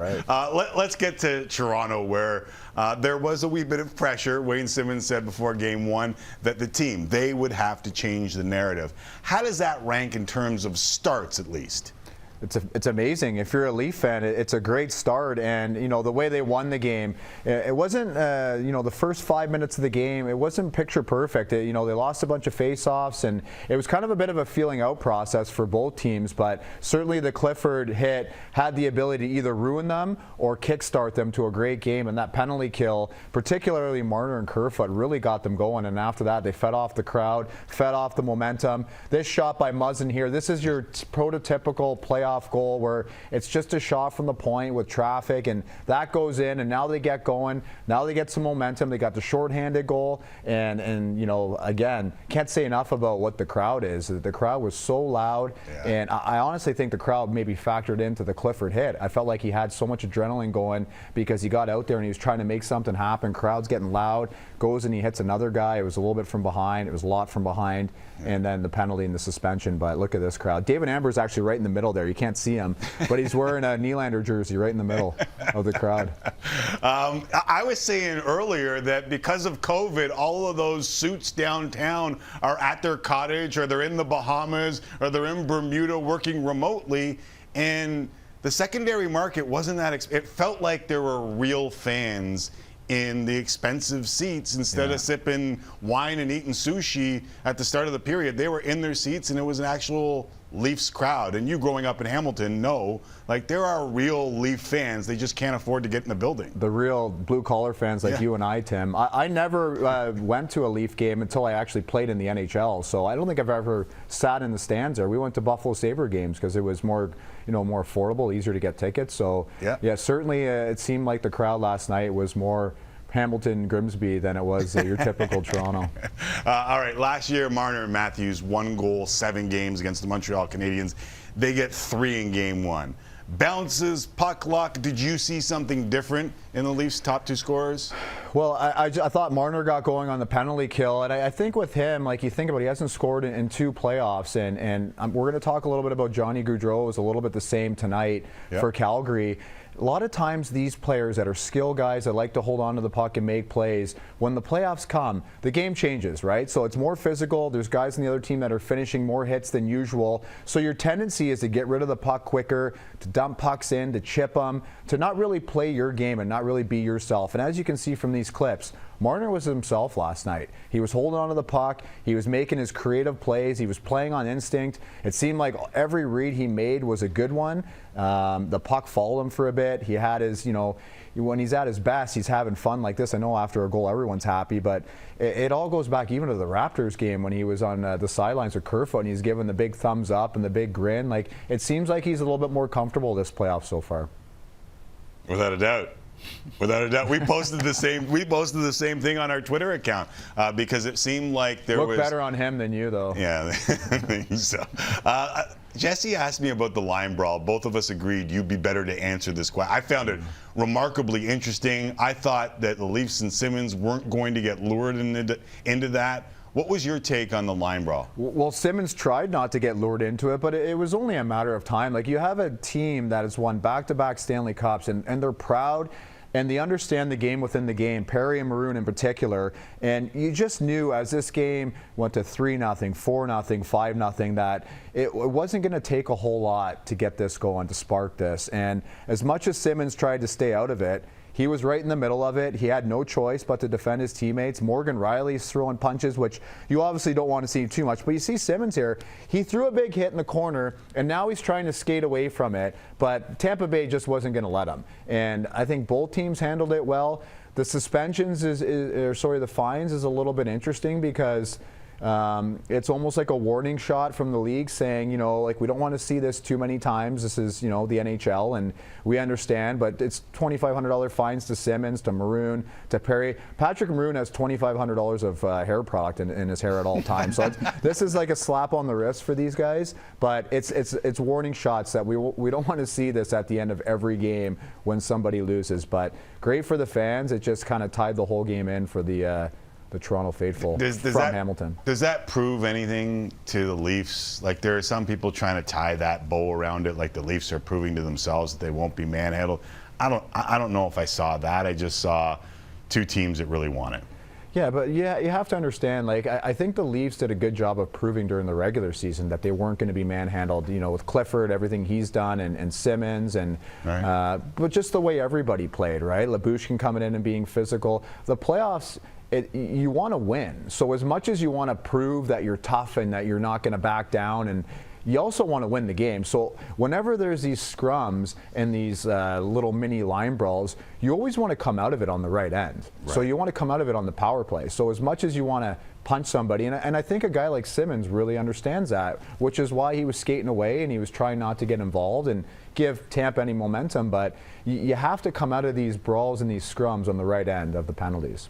Right. Let's get to Toronto, where there was a wee bit of pressure. Wayne Simmons said before Game 1 that the team, they would have to change the narrative. How does that rank in terms of starts, at least? It's amazing. If you're a Leaf fan, it's a great start. And, you know, the way they won the game, it wasn't, you know, the first 5 minutes of the game, it wasn't picture perfect. You know, they lost a bunch of face-offs, and it was kind of a bit of a feeling out process for both teams. But certainly the Clifford hit had the ability to either ruin them or kickstart them to a great game. And that penalty kill, particularly Marner and Kerfoot, really got them going. And after that, they fed off the crowd, fed off the momentum. This shot by Muzzin here, this is your prototypical playoff goal where it's just a shot from the point with traffic, and that goes in, and now they get going. Now they get some momentum. They got the shorthanded goal, and you know, again, can't say enough about what the crowd is. The crowd was so loud, and I honestly think the crowd maybe factored into the Clifford hit. I felt like he had so much adrenaline going because he got out there and he was trying to make something happen. Crowd's getting loud, goes and he hits another guy. It was a little bit from behind. It was a lot from behind, and then the penalty and the suspension. But look at this crowd. David Amber's actually right in the middle there. You can't see him, but he's wearing a Nylander jersey right in the middle of the crowd. I was saying earlier that because of COVID, all of those suits downtown are at their cottage, or they're in the Bahamas, or they're in Bermuda working remotely, and the secondary market wasn't that it felt like there were real fans in the expensive seats instead of sipping wine and eating sushi at the start of the period. They were in their seats, and it was an actual Leafs crowd. And you growing up in Hamilton know, like, there are real Leaf fans. They just can't afford to get in the building. The real blue-collar fans like you and I, Tim. I never went to a Leaf game until I actually played in the NHL, so I don't think I've ever sat in the stands there. We went to Buffalo Sabre games because it was more, you know, more affordable, easier to get tickets. So, yeah, certainly it seemed like the crowd last night was more Hamilton, Grimsby than it was your typical Toronto. All right, last year Marner and Matthews, 1 goal, 7 games against the Montreal Canadiens. They get 3 in Game 1. Bounces, puck luck. Did you see something different in the Leafs' top 2 scorers? Well, I thought Marner got going on the penalty kill, and I think with him, like, you think about it, he hasn't scored in 2 playoffs, and we're going to talk a little bit about Johnny Gaudreau. It was a little bit the same tonight for Calgary. A lot of times these players that are skill guys that like to hold on to the puck and make plays, when the playoffs come, the game changes, right? So it's more physical. There's guys on the other team that are finishing more hits than usual. So your tendency is to get rid of the puck quicker, to dump pucks in, to chip them, to not really play your game and not really be yourself. And as you can see from these clips, Marner was himself last night. He was holding on to the puck. He was making his creative plays. He was playing on instinct. It seemed like every read he made was a good one. The puck followed him for a bit. He had his, you know, when he's at his best, he's having fun like this. I know after a goal, everyone's happy, but it all goes back even to the Raptors game when he was on the sidelines with Kerfoot and he's giving the big thumbs up and the big grin. Like, it seems like he's a little bit more comfortable this playoff so far. Without a doubt. Without a doubt. We posted the same thing on our Twitter account because it seemed like there was... Look better on him than you, though. Yeah. So, Jesse asked me about the line brawl. Both of us agreed you'd be better to answer this question. I found it remarkably interesting. I thought that the Leafs and Simmons weren't going to get lured into that. What was your take on the line brawl? Well, Simmons tried not to get lured into it, but it was only a matter of time. Like, you have a team that has won back-to-back Stanley Cups, and they're proud, and they understand the game within the game, Perry and Maroon in particular. And you just knew as this game went to 3-0, 4-0, 5-0, that it wasn't going to take a whole lot to get this going, to spark this. And as much as Simmons tried to stay out of it, he was right in the middle of it. He had no choice but to defend his teammates. Morgan Riley's throwing punches, which you obviously don't want to see too much. But you see Simmons here. He threw a big hit in the corner, and now he's trying to skate away from it. But Tampa Bay just wasn't going to let him. And I think both teams handled it well. The suspensions the fines is a little bit interesting because it's almost like a warning shot from the league saying, you know, like, we don't want to see this too many times. This is, you know, the NHL, and we understand, but it's $2,500 fines to Simmons, to Maroon, to Perry. Patrick Maroon has $2,500 of hair product in his hair at all times. So this is like a slap on the wrist for these guys, but it's warning shots that we don't want to see this at the end of every game when somebody loses. But great for the fans. It just kind of tied the whole game in for the Toronto faithful from Hamilton. Does that prove anything to the Leafs? Like, there are some people trying to tie that bow around it, like the Leafs are proving to themselves that they won't be manhandled. I don't know if I saw that. I just saw two teams that really want it. Yeah, but yeah, you have to understand, like, I think the Leafs did a good job of proving during the regular season that they weren't going to be manhandled, you know, with Clifford, everything he's done, and Simmons, and right. But just the way everybody played, right? Labushkin coming in and being physical. The playoffs, you want to win. So as much as you want to prove that you're tough and that you're not going to back down, and you also want to win the game. So whenever there's these scrums and these little mini line brawls, you always want to come out of it on the right end. Right. So you want to come out of it on the power play. So as much as you want to punch somebody, and I think a guy like Simmons really understands that, which is why he was skating away and he was trying not to get involved and give Tampa any momentum. But you have to come out of these brawls and these scrums on the right end of the penalties.